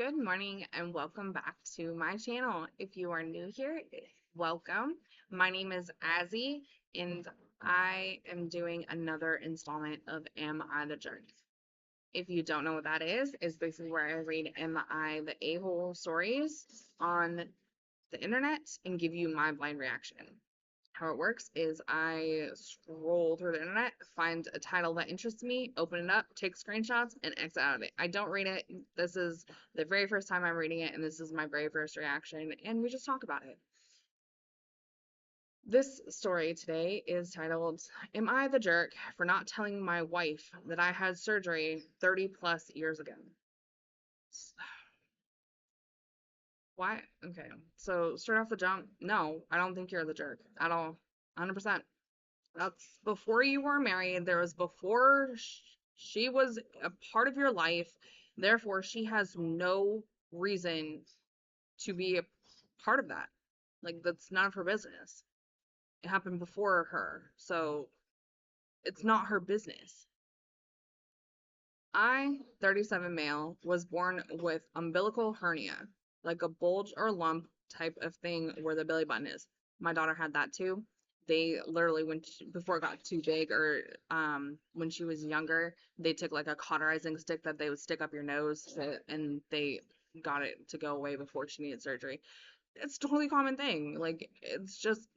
Good morning and welcome back to my channel. If you are new here, welcome. My name is Azzy and I am doing another installment of Am I the Jerk? If you don't know what that is basically where I read Am I the A-hole stories on the internet and give you my blind reaction. How it works is I scroll through the internet, find a title that interests me, open it up, take screenshots, and exit out of it. I don't read it. This is the very first time I'm reading it, and this is my very first reaction, and we just talk about it. This story today is titled, Am I the Jerk for Not Telling My Wife That I Had Surgery 30 plus years ago? Why? Okay, so straight off the jump, no, I don't think you're the jerk at all. 100%. That's before you were married. There was before she was a part of your life. Therefore, she has no reason to be a part of that. Like, that's none of her business. It happened before her. So, it's not her business. I, 37 male, was born with umbilical hernia, like a bulge or lump type of thing where the belly button is. My daughter had that too. They literally, before it got too big, or when she was younger, they took like a cauterizing stick that they would stick up your nose and they got it to go away before she needed surgery. It's a totally common thing. Like, it's just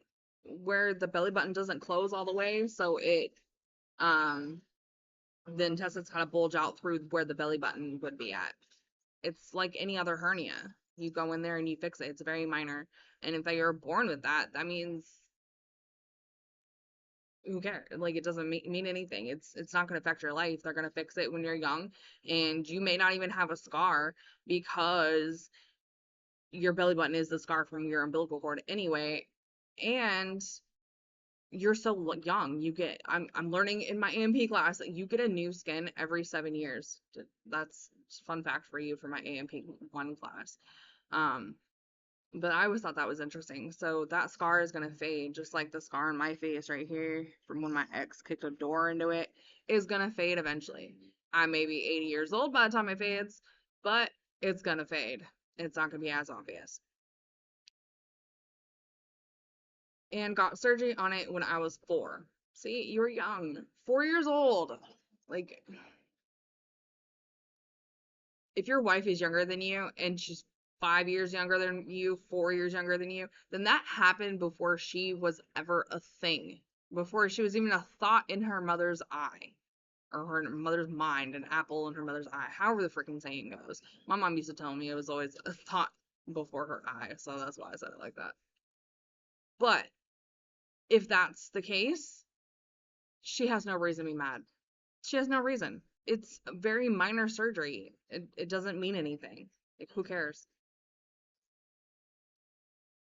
where the belly button doesn't close all the way, so um the intestines kind of bulge out through where the belly button would be at. It's like any other hernia. You go in there and you fix it. It's very minor. And if you're born with that, that means who cares? Like, it doesn't mean anything. It's not going to affect your life. They're going to fix it when you're young, and you may not even have a scar because your belly button is the scar from your umbilical cord anyway. And you're so young. I'm learning in my AMP class that you get a new skin every 7 years. That's a fun fact for you for my AMP 1 class. Um, but I always thought that was interesting. So that scar is gonna fade, just like the scar on my face right here from when my ex kicked a door into it is gonna fade eventually. I may be 80 years old by the time it fades, but it's gonna fade. It's not gonna be as obvious. And got surgery on it when I was 4. See, you were young, 4 years old. Like, if your wife is younger than you and she's 5 years younger than you, 4 years younger than you, then that happened before she was ever a thing, before she was even a thought in her mother's eye or her mother's mind, an apple in her mother's eye, however the freaking saying goes. My mom used to tell me it was always a thought before her eye, so that's why I said it like that. But if that's the case, she has no reason to be mad. She has no reason. It's a very minor surgery. It doesn't mean anything. Like, who cares?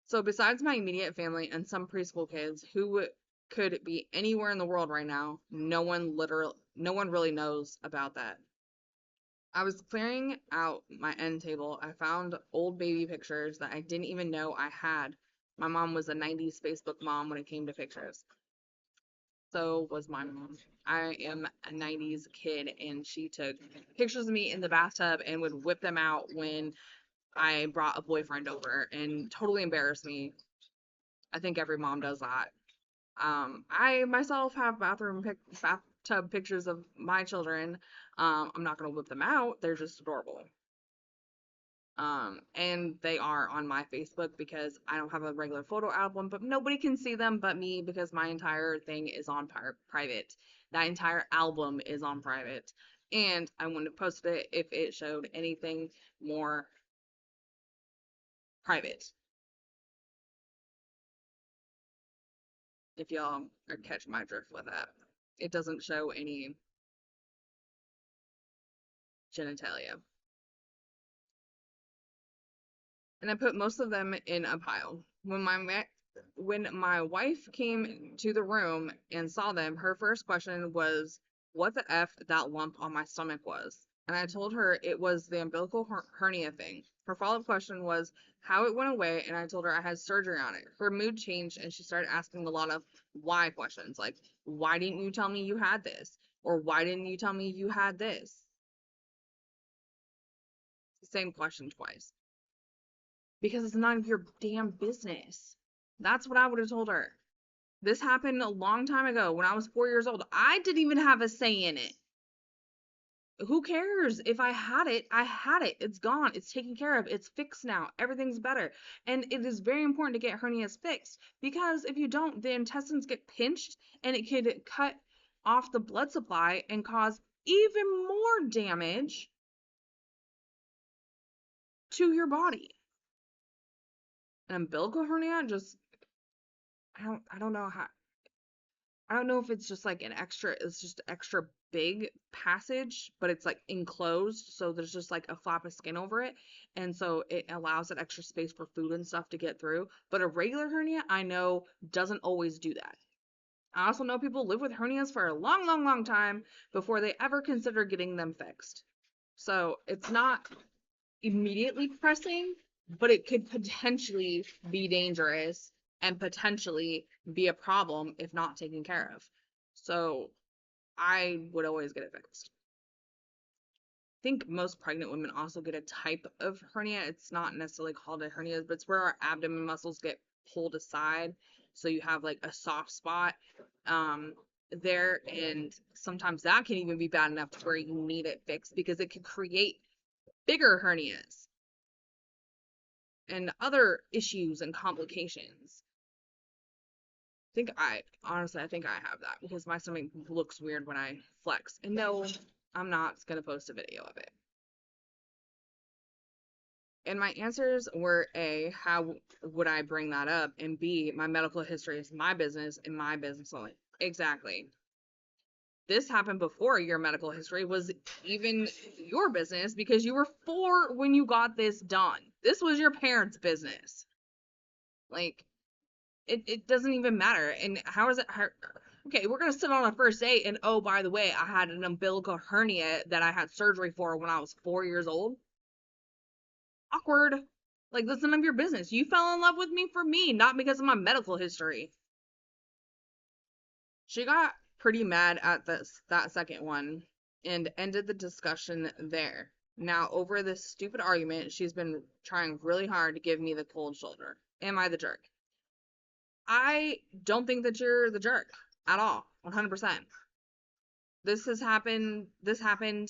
So besides my immediate family and some preschool kids who could be anywhere in the world right now, no one really knows about that. I was clearing out my end table. I found old baby pictures that I didn't even know I had. My mom was a 90s Facebook mom when it came to pictures. So was my mom. I am a 90s kid, and she took pictures of me in the bathtub and would whip them out when I brought a boyfriend over and totally embarrassed me. I think every mom does that. I myself have bathtub pictures of my children. I'm not gonna whip them out. They're just adorable. And they are on my Facebook because I don't have a regular photo album, but nobody can see them but me because my entire thing is on private. That entire album is on private. And I wouldn't have posted it if it showed anything more private. If y'all are catch my drift with that. It doesn't show any genitalia. And I put most of them in a pile. When my wife came to the room and saw them, her first question was what the F that lump on my stomach was. And I told her it was the umbilical hernia thing. Her follow-up question was how it went away, and I told her I had surgery on it. Her mood changed and she started asking a lot of why questions, like, why didn't you tell me you had this? Or why didn't you tell me you had this? same question twice because it's none of your damn business. That's what I would have told her. This happened a long time ago when I was 4 years old. I didn't even have a say in it. Who cares? If I had it, I had it. It's gone. It's taken care of. It's fixed now. Everything's better. And it is very important to get hernias fixed because if you don't, the intestines get pinched and it could cut off the blood supply and cause even more damage to your body. An umbilical hernia just I don't know how I don't know if it's just like it's just extra big passage, but it's like enclosed, so there's just like a flap of skin over it, and so it allows that extra space for food and stuff to get through. But a regular hernia, I know, doesn't always do that. I also know people live with hernias for a long, long, long time before they ever consider getting them fixed. So it's not immediately pressing, but it could potentially be dangerous and potentially be a problem if not taken care of. So I would always get it fixed. I think most pregnant women also get a type of hernia. It's not necessarily called a hernia, but it's where our abdomen muscles get pulled aside. So you have like a soft spot there, and sometimes that can even be bad enough to where you need it fixed because it can create bigger hernias and other issues and complications. I think I have that because my stomach looks weird when I flex. And no, I'm not gonna post a video of it. And my answers were A, how would I bring that up? And B, my medical history is my business and my business only. Exactly. This happened before your medical history was even your business because you were 4 when you got this done. This was your parents' business. Like, it doesn't even matter. And how is it okay, we're gonna sit on a first date and oh, by the way, I had an umbilical hernia that I had surgery for when I was 4 years old. Awkward. Like, that's none of your business. You fell in love with me for me, not because of my medical history. She got pretty mad at that second one and ended the discussion there. Now, over this stupid argument, she's been trying really hard to give me the cold shoulder. Am I the jerk? I don't think that you're the jerk at all. 100%. This happened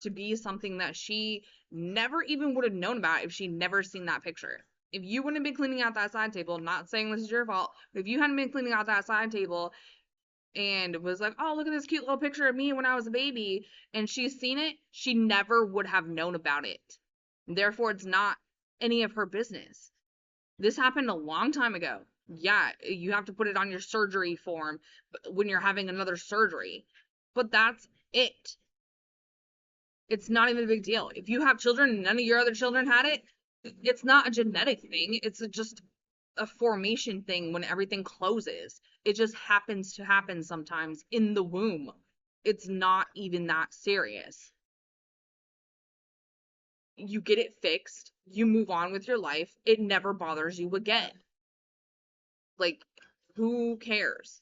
to be something that she never even would have known about if she'd never seen that picture. If you wouldn't have been cleaning out that side table, not saying this is your fault, but if you hadn't been cleaning out that side table and was like, oh, look at this cute little picture of me when I was a baby, and she's seen it, she never would have known about it. Therefore, it's not any of her business. This happened a long time ago. Yeah, you have to put it on your surgery form when you're having another surgery. But that's it. It's not even a big deal. If you have children and none of your other children had it, it's not a genetic thing. It's just a formation thing when everything closes. It just happens to happen sometimes in the womb. It's not even that serious. You get it fixed, you move on with your life, it never bothers you again. Like, who cares?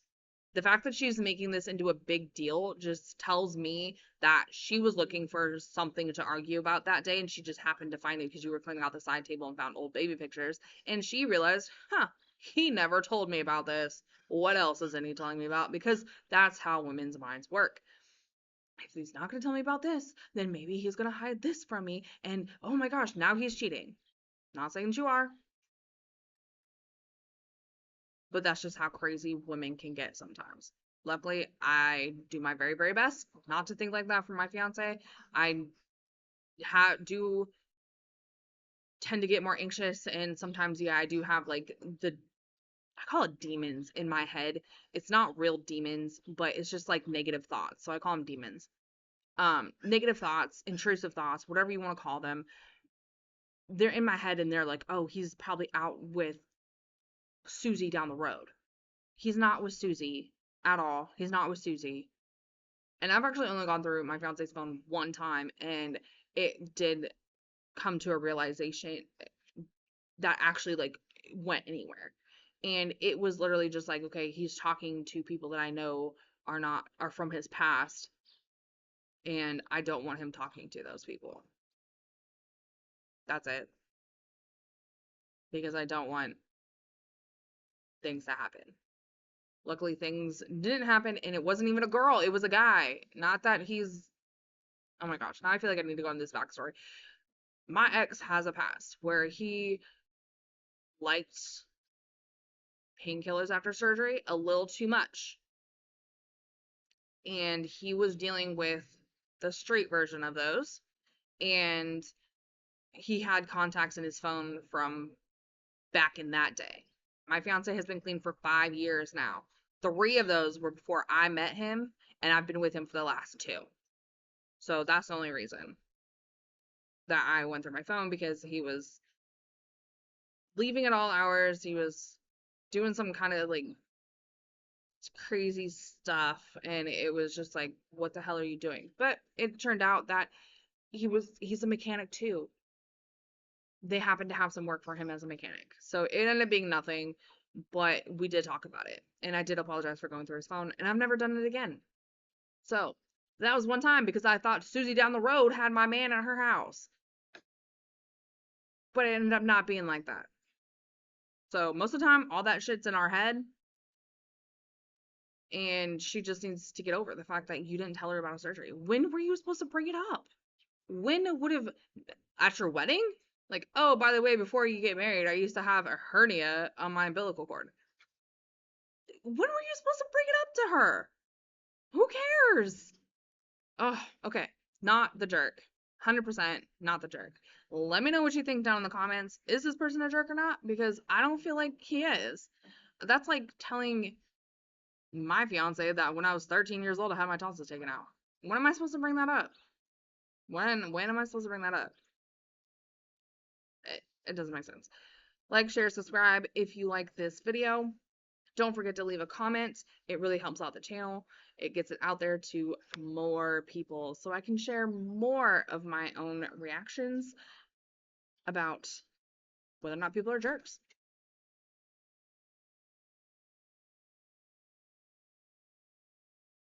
The fact that she's making this into a big deal just tells me that she was looking for something to argue about that day and she just happened to find it because you were cleaning out the side table and found old baby pictures. And she realized, he never told me about this. What else isn't he telling me about? Because that's how women's minds work. If he's not going to tell me about this, then maybe he's going to hide this from me. And oh my gosh, now he's cheating. Not saying that you are, but that's just how crazy women can get sometimes. Luckily, I do my very, very best not to think like that for my fiance. I do tend to get more anxious, and sometimes, yeah, I do have like I call it demons in my head. It's not real demons, but it's just like negative thoughts. So I call them demons. Negative thoughts, intrusive thoughts, whatever you want to call them. They're in my head and they're like, oh, he's probably out with Susie down the road. He's not with Susie at all. He's not with Susie. And I've actually only gone through my fiance's phone one time, and it did come to a realization that actually like went anywhere. And it was literally just like, okay, he's talking to people that I know are from his past, and I don't want him talking to those people. That's it. Because I don't want things to happen. Luckily, things didn't happen, and it wasn't even a girl, it was a guy. Not that he's. Oh my gosh, now I feel like I need to go on this backstory. My ex has a past where he liked painkillers after surgery a little too much. And he was dealing with the straight version of those. And he had contacts in his phone from back in that day. My fiance has been clean for 5 years now. 3 of those were before I met him, and I've been with him for the last 2. So that's the only reason that I went through my phone, because he was leaving at all hours. He was doing some kind of like crazy stuff, and it was just like, what the hell are you doing? But it turned out that he's a mechanic too. They happened to have some work for him as a mechanic. So it ended up being nothing, but we did talk about it. And I did apologize for going through his phone, and I've never done it again. So that was one time because I thought Susie down the road had my man at her house. But it ended up not being like that. So most of the time, all that shit's in our head. And she just needs to get over the fact that you didn't tell her about a surgery. When were you supposed to bring it up? When would have, at your wedding? Like, oh, by the way, before you get married, I used to have a hernia on my umbilical cord. When were you supposed to bring it up to her? Who cares? Oh, okay. Not the jerk. 100% not the jerk. Let me know what you think down in the comments. Is this person a jerk or not? Because I don't feel like he is. That's like telling my fiance that when I was 13 years old, I had my tonsils taken out. When am I supposed to bring that up? When am I supposed to bring that up? It doesn't make sense. Like, share, subscribe if you like this video. Don't forget to leave a comment. It really helps out the channel. It gets it out there to more people so I can share more of my own reactions about whether or not people are jerks.